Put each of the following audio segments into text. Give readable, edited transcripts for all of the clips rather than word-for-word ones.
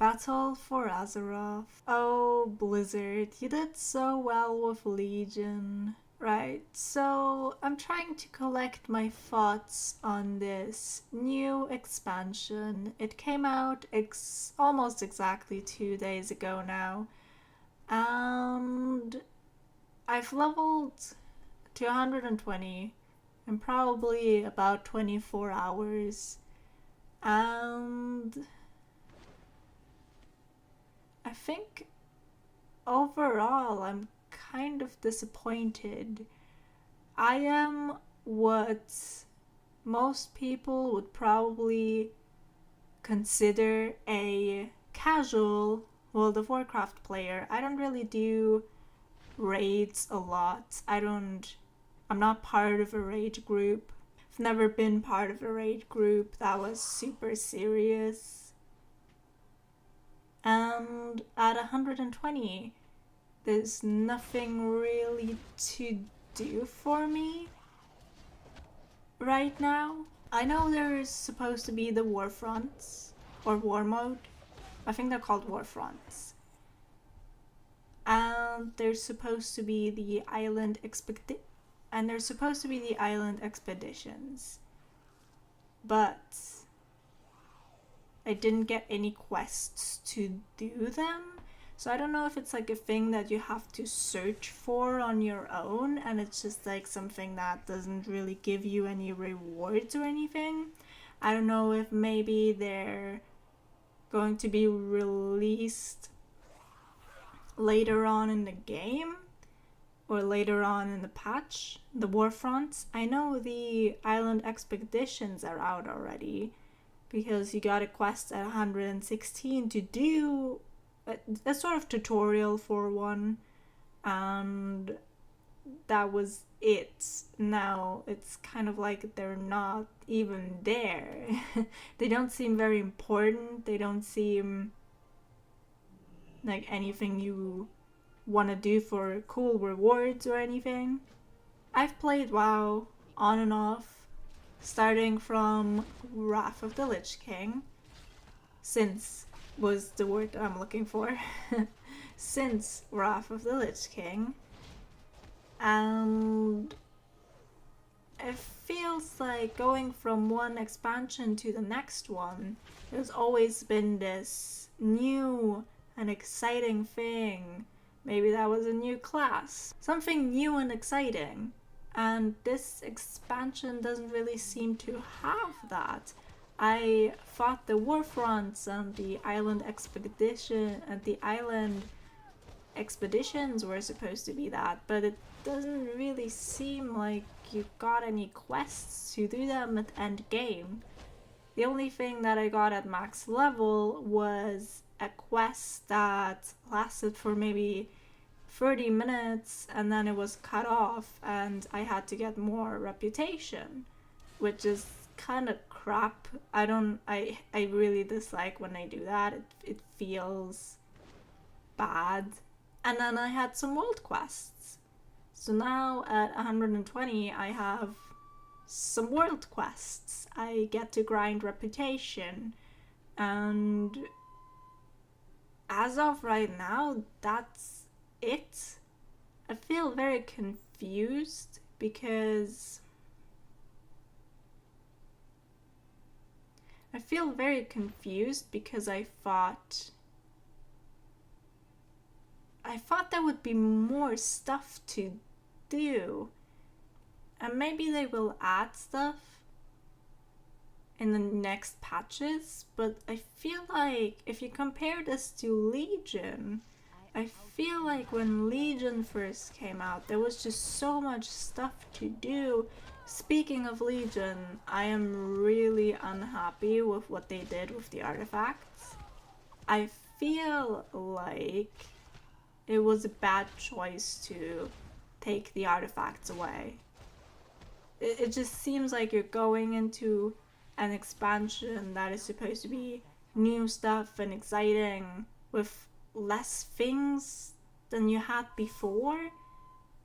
Battle for Azeroth. Oh, Blizzard, you did so well with Legion. Right, so I'm trying to collect my thoughts on this new expansion. It came out almost exactly 2 days ago now, and I've leveled to 120 in probably about 24 hours, and I think overall I'm kind of disappointed. I am what most people would probably consider a casual World of Warcraft player. I don't really do raids a lot. I'm not part of a raid group. I've never been part of a raid group that was super serious. And at 120, there's nothing really to do for me right now. I know there's supposed to be the war fronts or war mode. I think they're called war fronts. And there's supposed to be the island expeditions. But I didn't get any quests to do them. So I don't know if it's like a thing that you have to search for on your own and it's just like something that doesn't really give you any rewards or anything. I don't know if maybe they're going to be released later on in the game or later on in the patch, the war fronts. I know the island expeditions are out already because you got a quest at 116 to do a sort of tutorial for one, and that was it. Now it's kind of like they're not even there. They don't seem very important. They don't seem like anything you want to do for cool rewards or anything. I've played WoW on and off, starting from Wrath of the Lich King, since was the word I'm looking for, since Wrath of the Lich King, and it feels like going from one expansion to the next one, there's always been this new and exciting thing. Maybe that was a new class, something new and exciting, and this expansion doesn't really seem to have that. I thought the warfronts and the island expeditions were supposed to be that, but it doesn't really seem like you got any quests to do them at end game. The only thing that I got at max level was a quest that lasted for maybe 30 minutes and then it was cut off and I had to get more reputation, which is kind of crap. I really dislike when I do that. It feels bad. And then I had some world quests. So now at 120 I have some world quests. I get to grind reputation, and as of right now that's it. I feel very confused because I thought there would be more stuff to do. And maybe they will add stuff in the next patches, but I feel like if you compare this to Legion, I feel like when Legion first came out, there was just so much stuff to do. Speaking of Legion, I am really unhappy with what they did with the artifacts. I feel like it was a bad choice to take the artifacts away. It just seems like you're going into an expansion that is supposed to be new stuff and exciting with less things than you had before.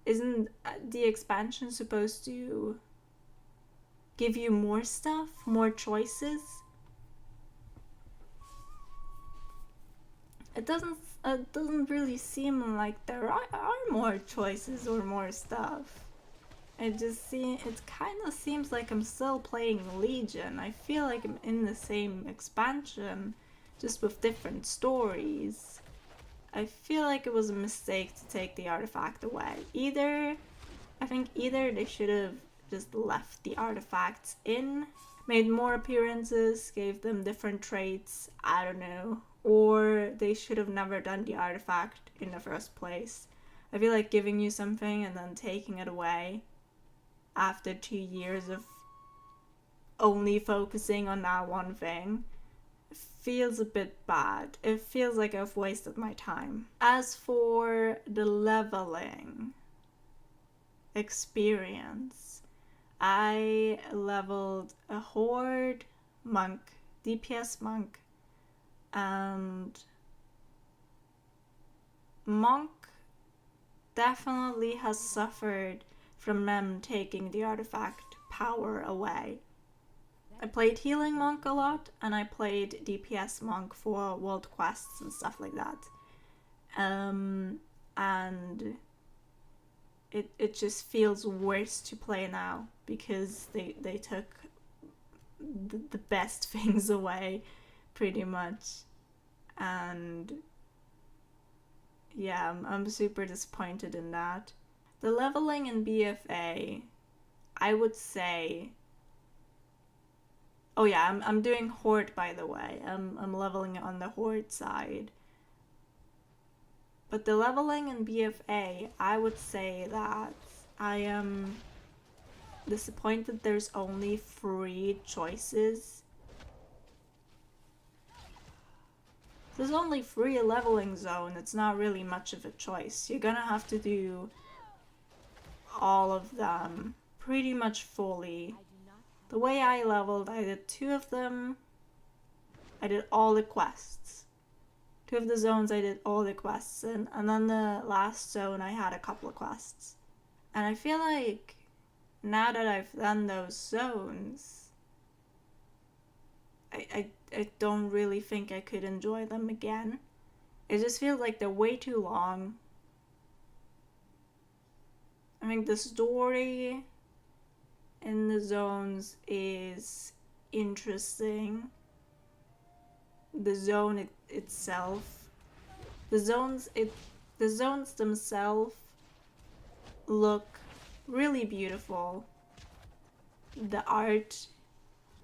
Isn't the expansion supposed to give you more stuff, more choices? it doesn't really seem like there are more choices or more stuff. It kind of seems like I'm still playing Legion. I feel like I'm in the same expansion, just with different stories. I feel like it was a mistake to take the artifact away. I think either they should have just left the artifacts in, made more appearances, gave them different traits, I don't know. Or they should have never done the artifact in the first place. I feel like giving you something and then taking it away after 2 years of only focusing on that one thing feels a bit bad. It feels like I've wasted my time. As for the leveling experience, I leveled a horde monk, DPS monk, and monk definitely has suffered from them taking the artifact power away. I played healing monk a lot, and I played DPS monk for world quests and stuff like that. And it just feels worse to play now because they took the best things away, pretty much. And yeah, I'm super disappointed in that. The leveling in BFA, I would say. Oh yeah, I'm doing Horde, by the way. I'm leveling on the Horde side. But the leveling in BFA, I would say that I am disappointed there's only 3 choices. There's only 3 leveling zone. It's not really much of a choice. You're gonna have to do all of them pretty much fully. The way I leveled, I did 2 of them. I did all the quests. 2 of the zones, I did all the quests. And then the last zone, I had a couple of quests. And I feel like now that I've done those zones, I don't really think I could enjoy them again. It just feels like they're way too long. I think the story in the zones is interesting. The zone itself, the zones themselves look really beautiful. The art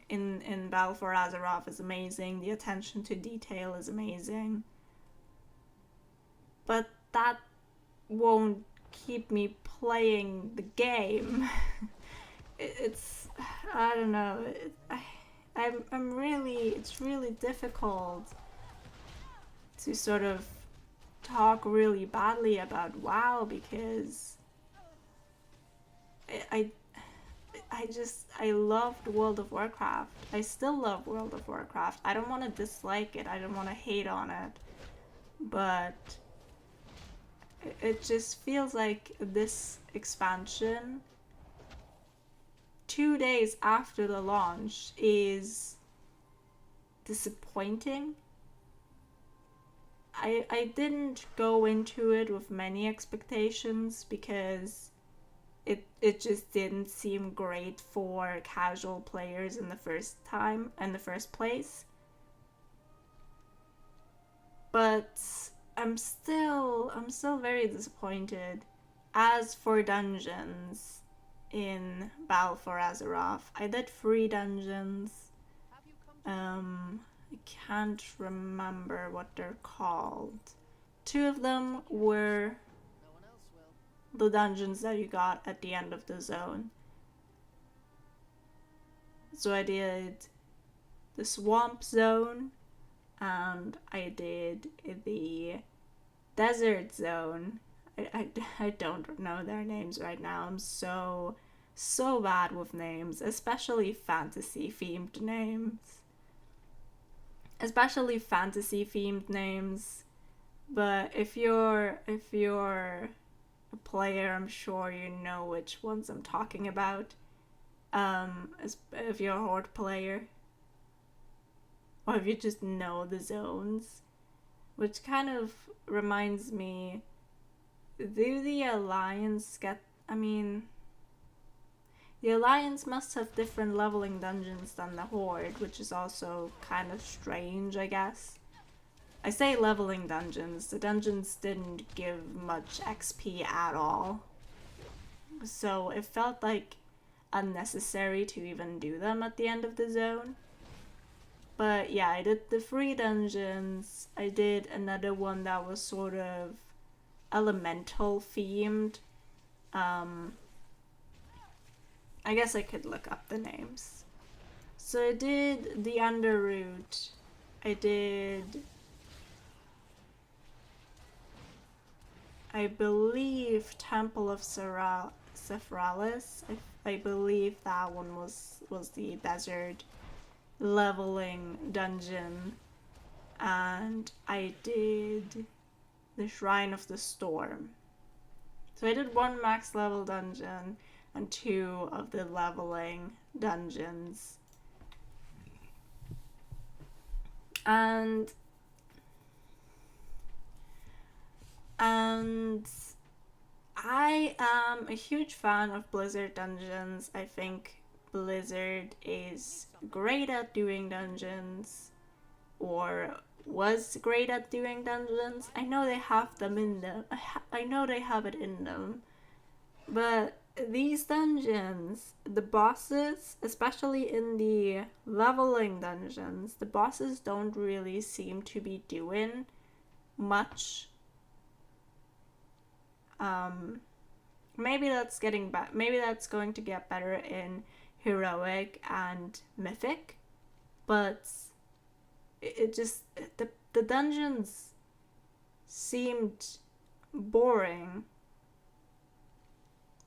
in Battle for Azeroth is amazing. The attention to detail is amazing. But that won't keep me playing the game. I don't know. It's really difficult to sort of talk really badly about WoW because I loved World of Warcraft. I still love World of Warcraft. I don't want to dislike it. I don't want to hate on it. But it just feels like this expansion, 2 days after the launch, is disappointing. I didn't go into it with many expectations because it just didn't seem great for casual players in the first place. But I'm still very disappointed. As for dungeons in Battle for Azeroth, I did 3 dungeons. I can't remember what they're called. 2 of them were the dungeons that you got at the end of the zone. So I did the swamp zone and I did the desert zone. I don't know their names right now. I'm so bad with names, especially fantasy themed names. But if you're a player, I'm sure you know which ones I'm talking about. If you're a Horde player, or if you just know the zones, which kind of reminds me, do the Alliance get... I mean, the Alliance must have different leveling dungeons than the Horde, which is also kind of strange, I guess. I say leveling dungeons. The dungeons didn't give much XP at all. So it felt like unnecessary to even do them at the end of the zone. But yeah, I did the free dungeons. I did another one that was sort of elemental themed. I guess I could look up the names. So I did the Underroot. I did, I believe, Temple of Sephralus. I believe that one was the desert leveling dungeon. And I did the Shrine of the Storm. So I did 1 max level dungeon and 2 of the leveling dungeons. And I am a huge fan of Blizzard dungeons. I think Blizzard is great at doing dungeons, or was great at doing dungeons. I know they have them in them. I know they have it in them. But these dungeons, the bosses, especially in the leveling dungeons, the bosses don't really seem to be doing much. Maybe that's getting back. Maybe that's going to get better in Heroic and Mythic, but it just, the dungeons seemed boring.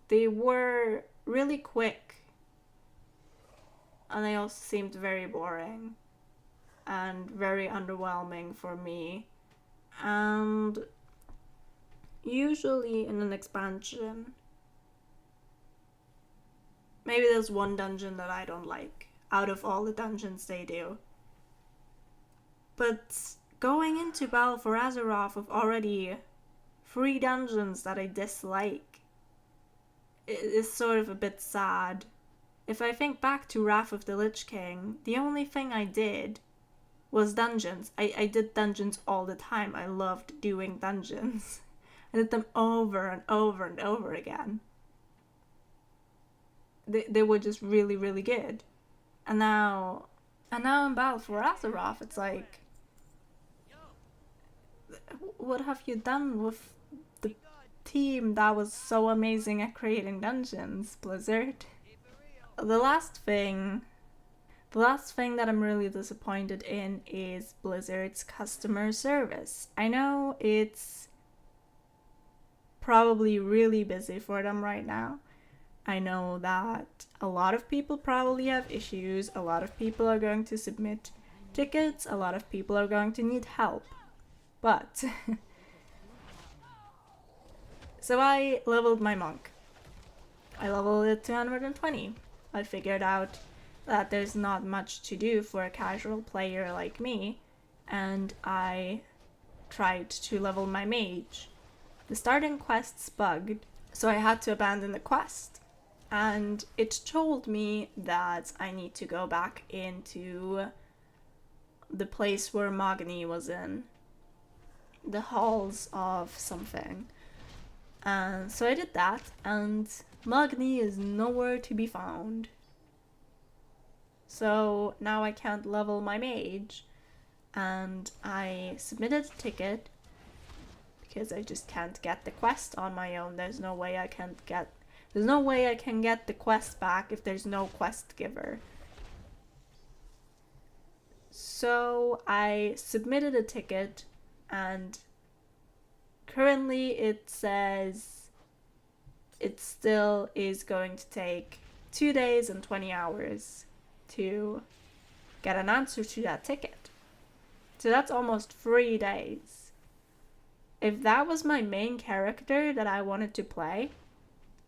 They were really quick, and they also seemed very boring and very underwhelming for me. And usually in an expansion, maybe there's one dungeon that I don't like out of all the dungeons they do. But going into Battle for Azeroth with already 3 dungeons that I dislike is sort of a bit sad. If I think back to Wrath of the Lich King, the only thing I did was dungeons. I did dungeons all the time. I loved doing dungeons. I did them over and over and over again. They were just really, really good. And now in Battle for Azeroth, it's like, what have you done with the team that was so amazing at creating dungeons, Blizzard? The last thing that I'm really disappointed in is Blizzard's customer service. I know it's probably really busy for them right now. I know that a lot of people probably have issues, a lot of people are going to submit tickets, a lot of people are going to need help. But so I leveled my monk. I leveled it to 120. I figured out that there's not much to do for a casual player like me, and I tried to level my mage. The starting quest's bugged, so I had to abandon the quest. And it told me that I need to go back into the place where Magni was in. The halls of something. And so I did that, and Magni is nowhere to be found. So now I can't level my mage, and I submitted a ticket because I just can't get the quest on my own. There's no way I can get the quest back if there's no quest giver. So I submitted a ticket, and currently it says it still is going to take 2 days and 20 hours to get an answer to that ticket. So that's almost 3 days. If that was my main character that I wanted to play,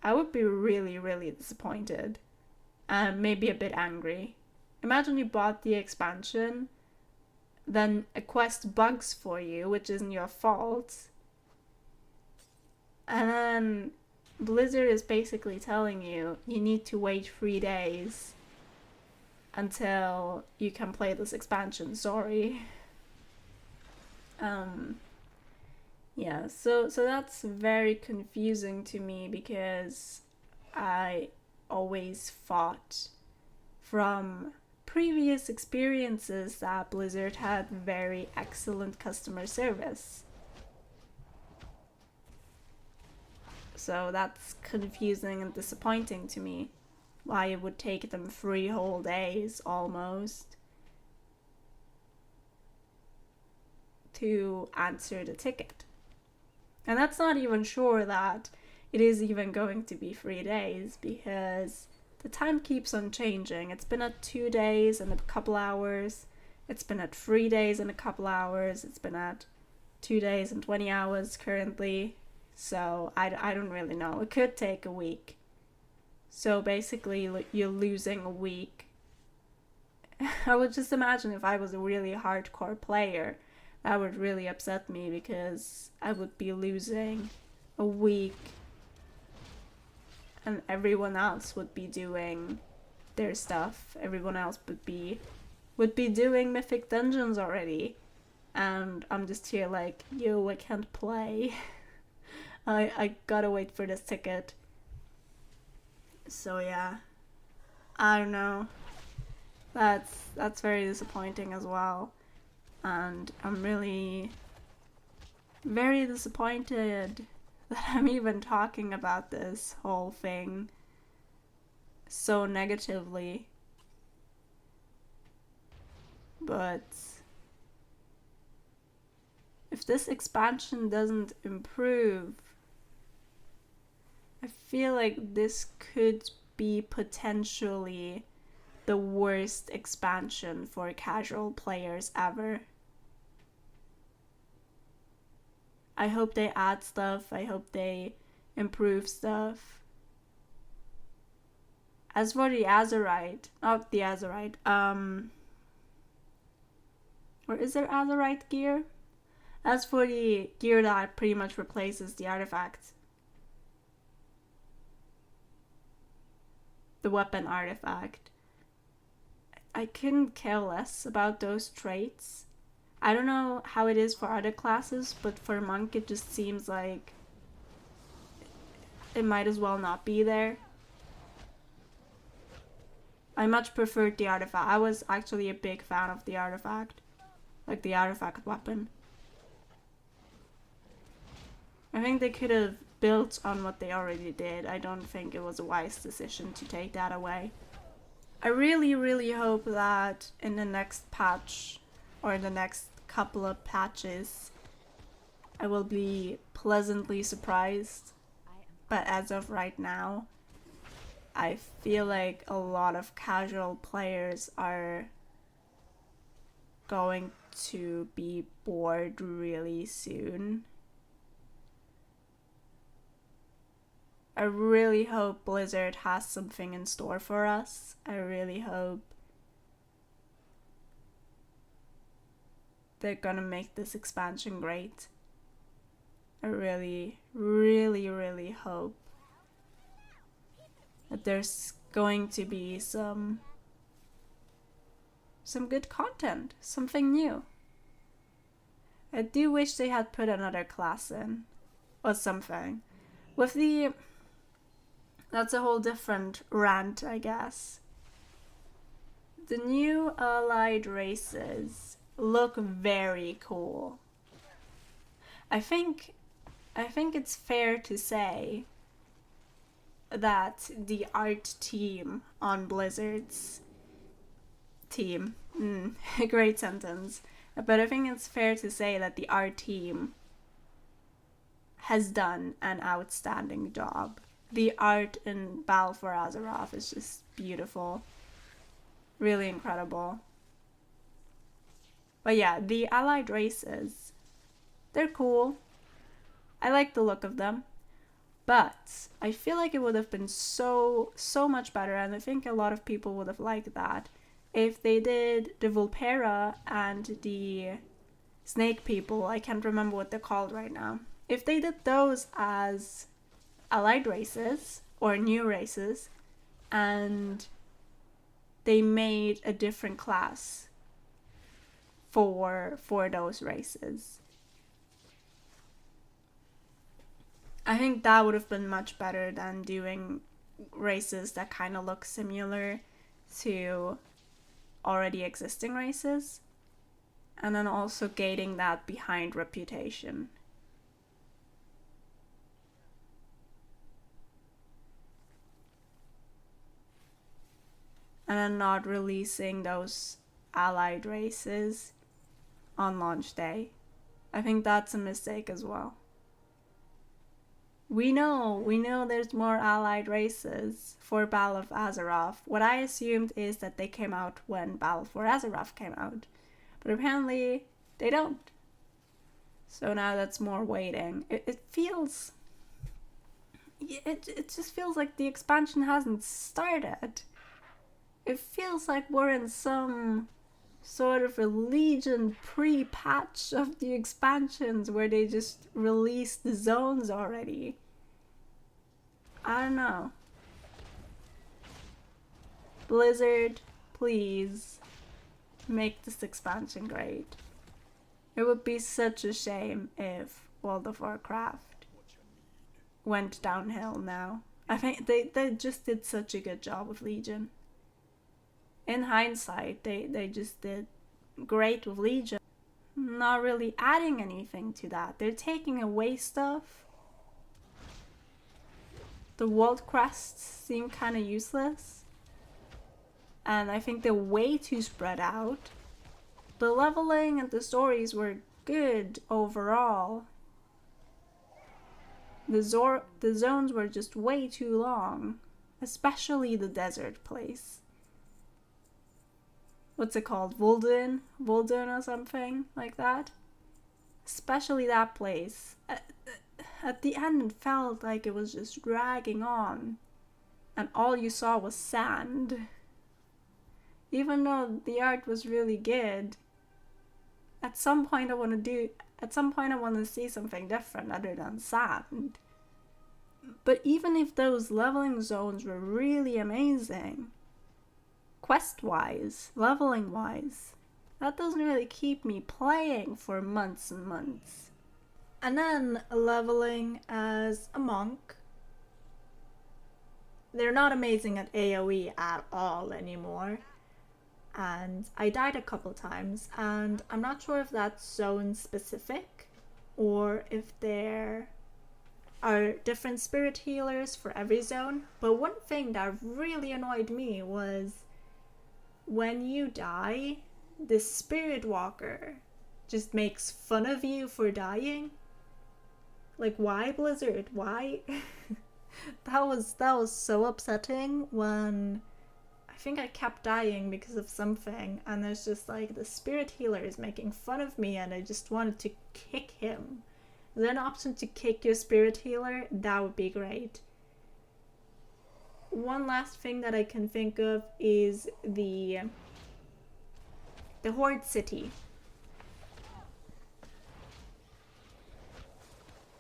I would be really, really disappointed and maybe a bit angry. Imagine you bought the expansion then a quest bugs for you, which isn't your fault. And then Blizzard is basically telling you need to wait 3 days until you can play this expansion. Sorry. Yeah, so that's very confusing to me, because I always thought from previous experiences that Blizzard had very excellent customer service. So that's confusing and disappointing to me, why it would take them 3 whole days almost to answer the ticket. And that's not even sure that it is even going to be 3 days, because the time keeps on changing. It's been at 2 days and a couple hours. It's been at 3 days and a couple hours. It's been at 2 days and 20 hours currently. So I don't really know. It could take a week. So basically you're losing a week. I would just imagine if I was a really hardcore player, that would really upset me, because I would be losing a week and everyone else would be doing their stuff. Everyone else would be doing Mythic Dungeons already. And I'm just here like, yo, I can't play. I gotta wait for this ticket. So yeah, I don't know. That's very disappointing as well. And I'm really very disappointed that I'm even talking about this whole thing so negatively. But if this expansion doesn't improve, I feel like this could be potentially the worst expansion for casual players ever. I hope they add stuff. I hope they improve stuff. As for the Azerite, not the Azerite, or is there Azerite gear? As for the gear that pretty much replaces the artifact, the weapon artifact, I couldn't care less about those traits. I don't know how it is for other classes, but for Monk it just seems like it might as well not be there. I much preferred the artifact. I was actually a big fan of the artifact. Like the artifact weapon. I think they could have built on what they already did. I don't think it was a wise decision to take that away. I really, really hope that in the next patch, or the next couple of patches, I will be pleasantly surprised. But as of right now, I feel like a lot of casual players are going to be bored really soon. I really hope Blizzard has something in store for us. I really hope they're gonna make this expansion great. I really, really, really hope that there's going to be some good content, something new. I do wish they had put another class in, or something. With the... That's a whole different rant, I guess. The new allied races look very cool. I think it's fair to say that the art team on Blizzard's team, great sentence, but I think it's fair to say that the art team has done an outstanding job. The art in Battle for Azeroth is just beautiful. Really incredible. But yeah, the allied races, they're cool. I like the look of them. But I feel like it would have been so much better, and I think a lot of people would have liked that, if they did the Vulpera and the snake people, I can't remember what they're called right now, if they did those as allied races or new races and they made a different class for those races, I think that would have been much better than doing races that kind of look similar to already existing races, and then also gating that behind reputation. And then not releasing those allied races on launch day. I think that's a mistake as well. We know there's more allied races for Battle of Azeroth. What I assumed is that they came out when Battle for Azeroth came out. But apparently they don't. So now that's more waiting. It feels... It just feels like the expansion hasn't started. It feels like we're in some sort of a Legion pre-patch of the expansions where they just released the zones already. I don't know. Blizzard, please make this expansion great. It would be such a shame if World of Warcraft went downhill now. I think they just did such a good job with Legion. In hindsight, they just did great with Legion. Not really adding anything to that. They're taking away stuff. The world quests seem kind of useless. And I think they're way too spread out. The leveling and the stories were good overall. The zones were just way too long. Especially the desert place. What's it called? Vulden or something like that. Especially that place. At the end it felt like it was just dragging on. And all you saw was sand. Even though the art was really good, at some point I want to see something different other than sand. But even if those leveling zones were really amazing, quest-wise, leveling-wise, that doesn't really keep me playing for months and months. And then leveling as a monk. They're not amazing at AoE at all anymore. And I died a couple times, and I'm not sure if that's zone specific or if there are different spirit healers for every zone. But one thing that really annoyed me was when you die, the spirit walker just makes fun of you for dying. Like, why, Blizzard? Why? that was so upsetting when I think I kept dying because of something, and there's just like the spirit healer is making fun of me and I just wanted to kick him. Is there an option to kick your spirit healer? That would be great. One last thing that I can think of is the Horde City.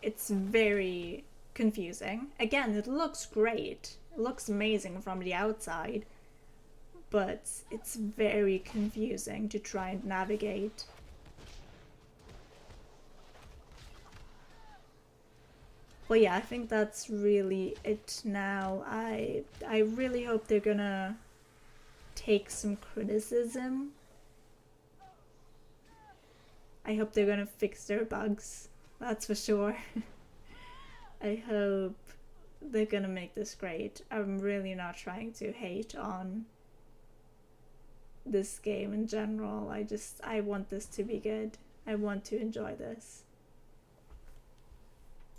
It's very confusing. Again, it looks great. It looks amazing from the outside, but it's very confusing to try and navigate. But yeah, I think that's really it now. I really hope they're gonna take some criticism. I hope they're gonna fix their bugs, that's for sure. I hope they're gonna make this great. I'm really not trying to hate on this game in general. I want this to be good. I want to enjoy this.